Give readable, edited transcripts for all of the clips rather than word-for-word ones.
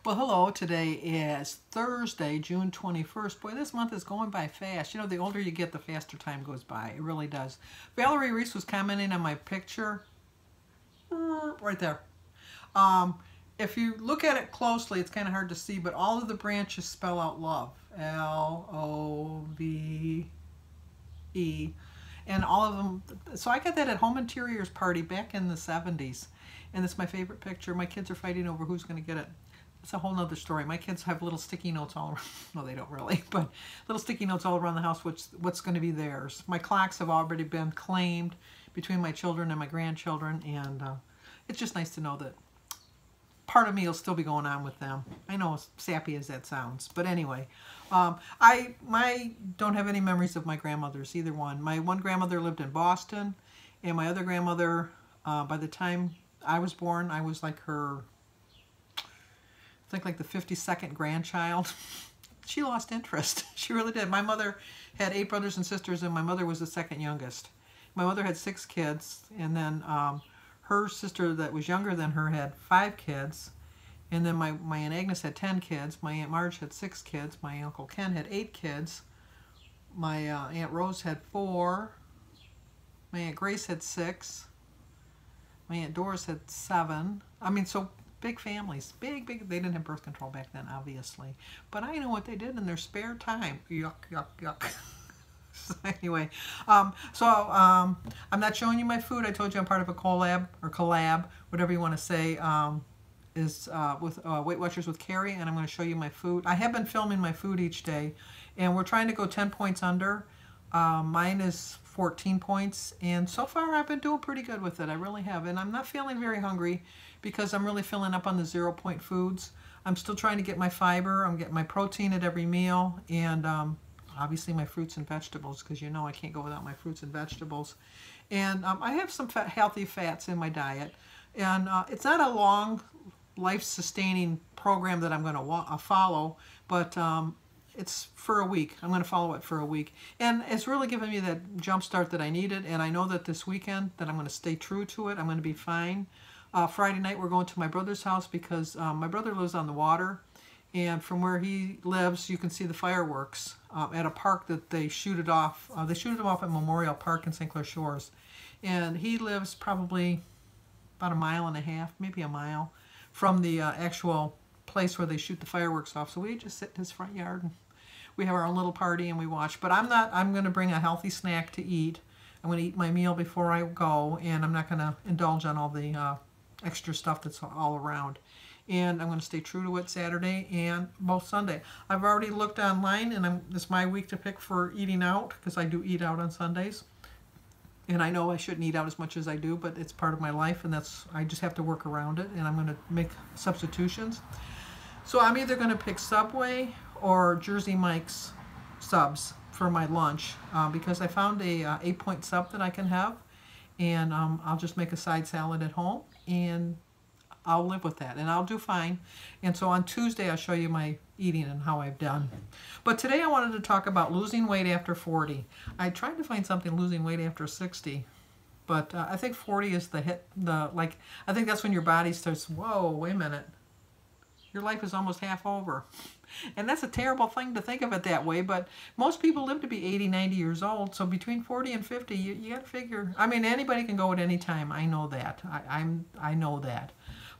Well, hello. Today is Thursday, June 21st. Boy, this month is going by fast. You know, the older you get, the faster time goes by. It really does. Valerie Reese was commenting on my picture right there. If you look at it closely, it's kind of hard to see, but all of the branches spell out love. L-O-V-E. And all of them. So I got that at Home Interiors party back in the 70s. And it's my favorite picture. My kids are fighting over who's going to get it. It's a whole nother story. My kids have little sticky notes all around. No, they don't really, but little sticky notes all around the house, what's going to be theirs. My clocks have already been claimed between my children and my grandchildren, and it's just nice to know that part of me will still be going on with them. I know, as sappy as that sounds, but anyway, I don't have any memories of my grandmothers, either one. My one grandmother lived in Boston, and my other grandmother, by the time I was born, I was like her, I think like the 52nd grandchild. She lost interest. She really did. My mother had 8 brothers and sisters, and my mother was the second youngest. My mother had 6 kids, and then her sister that was younger than her had 5 kids, and then my Aunt Agnes had 10 kids. My Aunt Marge had 6 kids. My Uncle Ken had 8 kids. My Aunt Rose had 4. My Aunt Grace had 6. My Aunt Doris had 7. I mean, so big families. Big. They didn't have birth control back then, obviously. But I know what they did in their spare time. Yuck, yuck, yuck. So anyway, I'm not showing you my food. I told you I'm part of a collab, whatever you want to say, with Weight Watchers with Carrie, and I'm going to show you my food. I have been filming my food each day, and we're trying to go 10 points under. Mine is 14 points, and so far I've been doing pretty good with it. I really have, and I'm not feeling very hungry because I'm really filling up on the 0-point foods. I'm still trying to get my fiber. I'm getting my protein at every meal, and obviously my fruits and vegetables, because you know I can't go without my fruits and vegetables. And I have some healthy fats in my diet, and it's not a long life-sustaining program that I'm going to follow, but it's for a week. I'm going to follow it for a week. And it's really given me that jump start that I needed, and I know that this weekend that I'm going to stay true to it. I'm going to be fine. Friday night we're going to my brother's house because my brother lives on the water, and from where he lives you can see the fireworks at a park that they shoot it off. They shoot them off at Memorial Park in St. Clair Shores. And he lives probably about 1.5 miles, maybe a mile, from the actual place where they shoot the fireworks off. So we just sit in his front yard and we have our own little party and we watch. But I'm going to bring a healthy snack to eat. I'm going to eat my meal before I go, and I'm not going to indulge on all the extra stuff that's all around. And I'm going to stay true to it Saturday and both Sunday. I've already looked online, and it's my week to pick for eating out, because I do eat out on Sundays. And I know I shouldn't eat out as much as I do, but it's part of my life, and I just have to work around it, and I'm going to make substitutions. So I'm either going to pick Subway or Jersey Mike's subs for my lunch, because I found a 8-point sub that I can have, and I'll just make a side salad at home, and I'll live with that, and I'll do fine. And so on Tuesday I'll show you my eating and how I've done. But today I wanted to talk about losing weight after 40. I tried to find something losing weight after 60, but I think 40 is the hit. I think that's when your body starts, whoa, wait a minute, your life is almost half over. And that's a terrible thing to think of it that way, but most people live to be 80, 90 years old, so between 40 and 50, you got to figure, I mean, anybody can go at any time. I know that. I know that.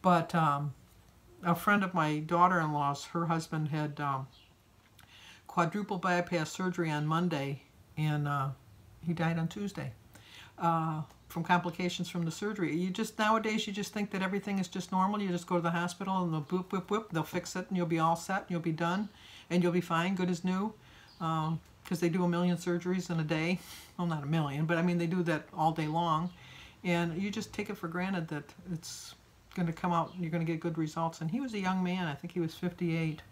But a friend of my daughter-in-law's, her husband had quadruple bypass surgery on Monday, and he died on Tuesday from complications from the surgery. Nowadays you just think that everything is just normal. You just go to the hospital and they'll boop, boop, boop, they'll fix it, and you'll be all set, and you'll be done, and you'll be fine, good as new, because they do 1 million surgeries in a day. Well, not 1 million, but I mean they do that all day long, and you just take it for granted that it's going to come out, you're going to get good results. And he was a young man. I think he was 58.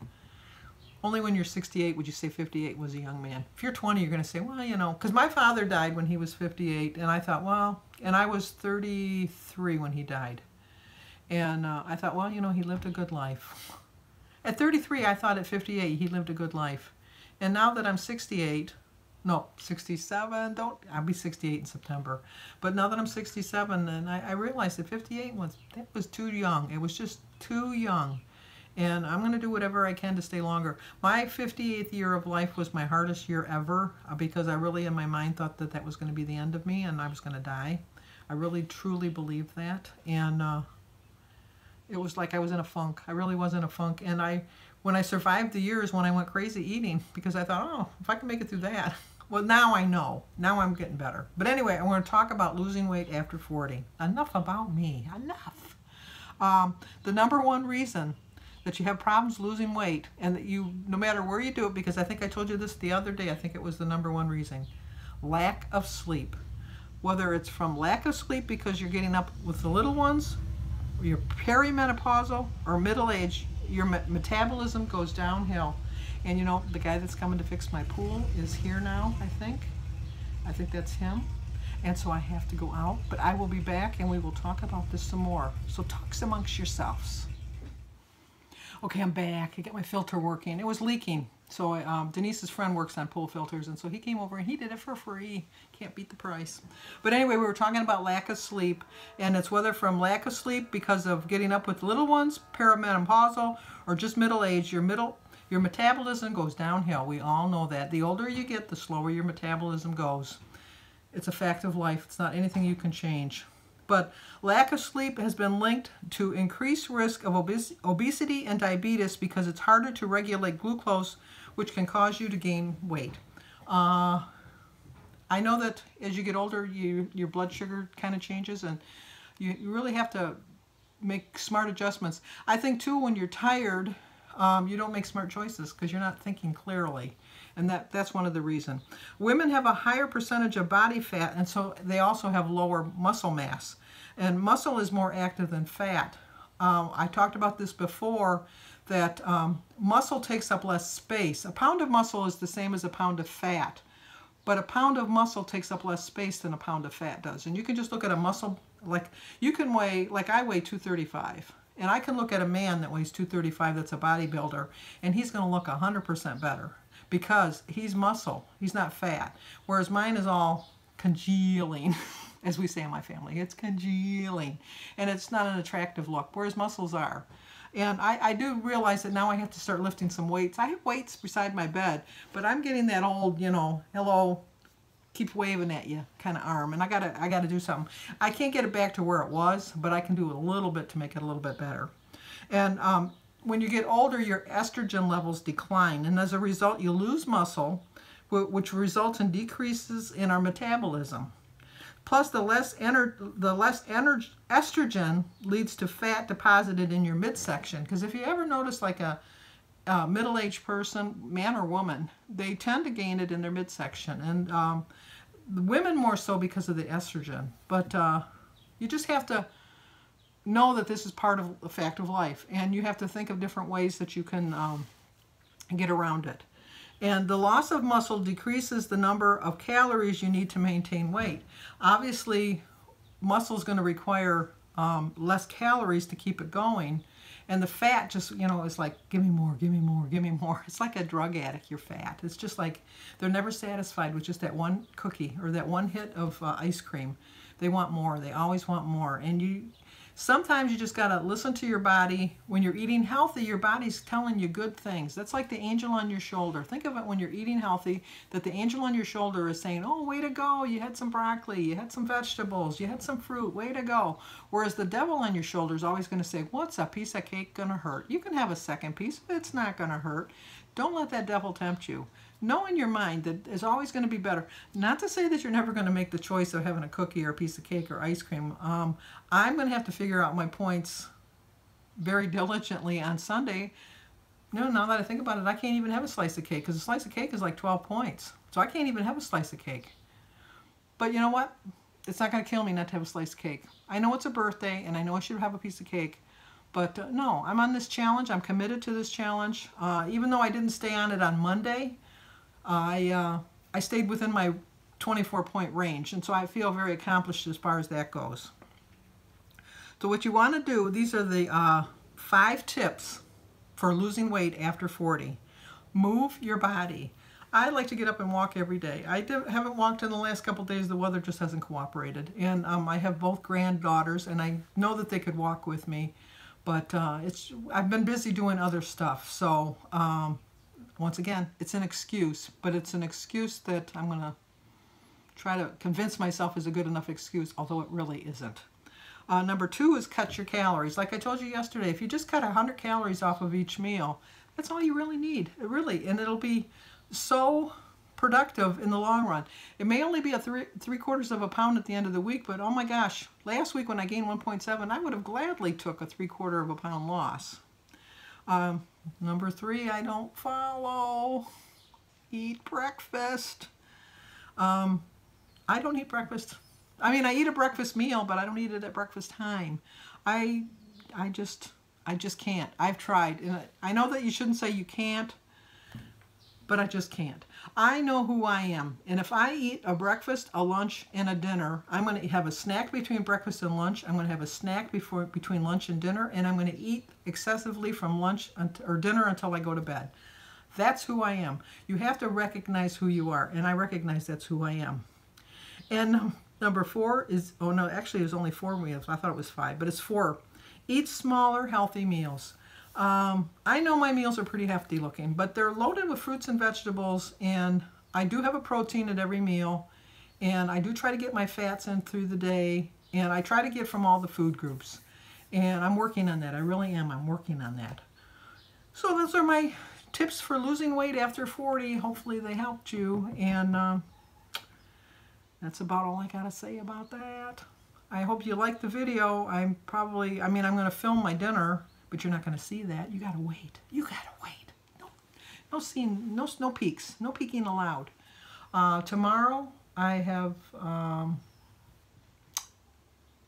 Only when you're 68 would you say 58 was a young man. If you're 20, you're going to say, well, you know, because my father died when he was 58, and I thought, well, and I was 33 when he died, and I thought, well, you know, he lived a good life. At 33, I thought at 58 he lived a good life. And now that I'm 68, no, 67, I'll be 68 in September. But now that I'm 67, and I realized that 58 was too young. It was just too young. And I'm going to do whatever I can to stay longer. My 58th year of life was my hardest year ever because I really, in my mind, thought that that was going to be the end of me and I was going to die. I really, truly believed that. And it was like I was in a funk. I really was in a funk. And when I survived the years when I went crazy eating, because I thought, oh, if I can make it through that. Well, now I know. Now I'm getting better. But anyway, I want to talk about losing weight after 40. Enough about me. Enough. The number one reason that you have problems losing weight, and that you, no matter where you do it, because I think I told you this the other day, I think it was the number one reason, lack of sleep. Whether it's from lack of sleep because you're getting up with the little ones, or you're perimenopausal, or middle age, your metabolism goes downhill. And you know, the guy that's coming to fix my pool is here now, I think. I think that's him. And so I have to go out, but I will be back and we will talk about this some more. So talk amongst yourselves. Okay, I'm back. I got my filter working. It was leaking. So Denise's friend works on pool filters, and so he came over and he did it for free. Can't beat the price. But anyway, we were talking about lack of sleep, and it's whether from lack of sleep because of getting up with little ones, perimenopausal, or just middle age, your metabolism goes downhill. We all know that. The older you get, the slower your metabolism goes. It's a fact of life. It's not anything you can change. But lack of sleep has been linked to increased risk of obesity and diabetes because it's harder to regulate glucose, which can cause you to gain weight. I know that as you get older, your blood sugar kind of changes, and you really have to make smart adjustments. I think, too, when you're tired, you don't make smart choices because you're not thinking clearly. And that's one of the reasons. Women have a higher percentage of body fat, and so they also have lower muscle mass. And muscle is more active than fat. I talked about this before, that muscle takes up less space. A pound of muscle is the same as a pound of fat, but a pound of muscle takes up less space than a pound of fat does. And you can just look at a muscle, like you can weigh, like I weigh 235. And I can look at a man that weighs 235 that's a bodybuilder, and he's going to look 100% better because he's muscle. He's not fat. Whereas mine is all congealing, as we say in my family. It's congealing. And it's not an attractive look, whereas muscles are. And I do realize that now I have to start lifting some weights. I have weights beside my bed, but I'm getting that old, you know, hello, keep waving at you kind of arm, and I gotta do something. I can't get it back to where it was, but I can do a little bit to make it a little bit better. And when you get older, your estrogen levels decline, and as a result, you lose muscle, which results in decreases in our metabolism. Plus, the less estrogen leads to fat deposited in your midsection. Because if you ever notice, like a middle-aged person, man or woman, they tend to gain it in their midsection, and the women more so because of the estrogen. But you just have to know that this is part of the fact of life, and you have to think of different ways that you can get around it. And the loss of muscle decreases the number of calories you need to maintain weight. Obviously, muscle is going to require less calories to keep it going. And the fat just, you know, is like, give me more, give me more, give me more. It's like a drug addict, you're fat. It's just like they're never satisfied with just that one cookie or that one hit of ice cream. They want more. They always want more. And sometimes you just got to listen to your body. When you're eating healthy, your body's telling you good things. That's like the angel on your shoulder. Think of it when you're eating healthy, that the angel on your shoulder is saying, oh, way to go. You had some broccoli. You had some vegetables. You had some fruit. Way to go. Whereas the devil on your shoulder is always going to say, what's a piece of cake going to hurt? You can have a second piece, but it's not going to hurt. Don't let that devil tempt you. Know in your mind that it's always going to be better. Not to say that you're never going to make the choice of having a cookie or a piece of cake or ice cream. I'm going to have to figure out my points very diligently on Sunday. No, now that I think about it, I can't even have a slice of cake because a slice of cake is like 12 points. So I can't even have a slice of cake. But you know what? It's not going to kill me not to have a slice of cake. I know it's a birthday and I know I should have a piece of cake. But no, I'm on this challenge. I'm committed to this challenge. Even though I didn't stay on it on Monday, I stayed within my 24-point range, and so I feel very accomplished as far as that goes. So what you want to do, these are the 5 tips for losing weight after 40. Move your body. I like to get up and walk every day. I haven't walked in the last couple of days. The weather just hasn't cooperated. And I have both granddaughters, and I know that they could walk with me. But I've been busy doing other stuff. So once again, it's an excuse, but it's an excuse that I'm going to try to convince myself is a good enough excuse, although it really isn't. Number 2 is cut your calories. Like I told you yesterday, if you just cut 100 calories off of each meal, that's all you really need. And it'll be so productive in the long run. It may only be a 3/4 of a pound at the end of the week, but oh my gosh, last week when I gained 1.7, I would have gladly took a 3/4 of a pound loss. Number 3, I don't follow. Eat breakfast. I don't eat breakfast. I mean, I eat a breakfast meal, but I don't eat it at breakfast time. I just can't. I've tried. And I know that you shouldn't say you can't, but I just can't. I know who I am. And if I eat a breakfast, a lunch, and a dinner, I'm going to have a snack between breakfast and lunch. I'm going to have a snack between lunch and dinner. And I'm going to eat excessively from lunch or dinner until I go to bed. That's who I am. You have to recognize who you are. And I recognize that's who I am. And number 4 is, oh no, actually it was only 4 meals. I thought it was 5, but it's 4. Eat smaller, healthy meals. I know my meals are pretty hefty looking, but they're loaded with fruits and vegetables, and I do have a protein at every meal, and I do try to get my fats in through the day, and I try to get from all the food groups. And I'm working on that. I really am. I'm working on that. So those are my tips for losing weight after 40. Hopefully they helped you, and that's about all I got to say about that. I hope you liked the video. I'm going to film my dinner, but you're not going to see that. You got to wait. You got to wait. No peeks. No peeking allowed. Tomorrow, I have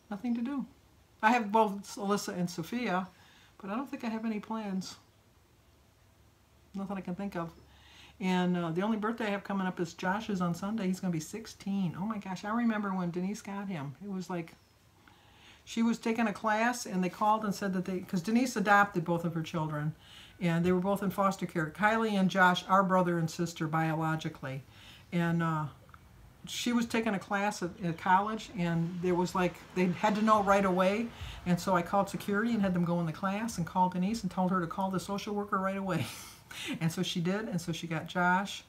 nothing to do. I have both Alyssa and Sophia, but I don't think I have any plans. Nothing I can think of. And the only birthday I have coming up is Josh's on Sunday. He's going to be 16. Oh my gosh, I remember when Denise got him. It was like, she was taking a class and they called and said that because Denise adopted both of her children and they were both in foster care. Kylie and Josh are brother and sister biologically. And she was taking a class at college and there was like, they had to know right away. And so I called security and had them go in the class and called Denise and told her to call the social worker right away. And so she did, and so she got Josh,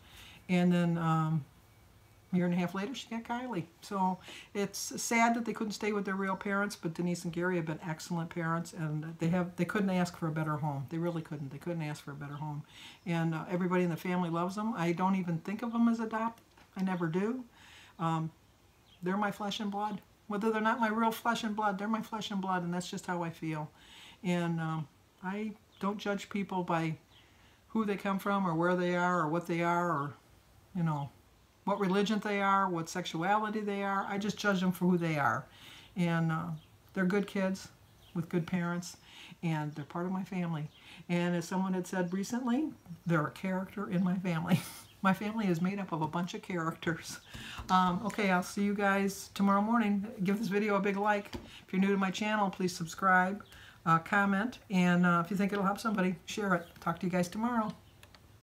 and then a year and a half later she got Kylie. So it's sad that they couldn't stay with their real parents, but Denise and Gary have been excellent parents, and they couldn't ask for a better home. They really couldn't. They couldn't ask for a better home. And everybody in the family loves them. I don't even think of them as adopted. I never do. They're my flesh and blood. Whether they're not my real flesh and blood, they're my flesh and blood, and that's just how I feel. And I don't judge people by who they come from or where they are or what they are or, you know, what religion they are, what sexuality they are. I just judge them for who they are. And they're good kids with good parents, and they're part of my family. And as someone had said recently, they're a character in my family. My family is made up of a bunch of characters. Okay, I'll see you guys tomorrow morning. Give this video a big like. If you're new to my channel, please subscribe. Comment, and if you think it'll help somebody, share it. Talk to you guys tomorrow.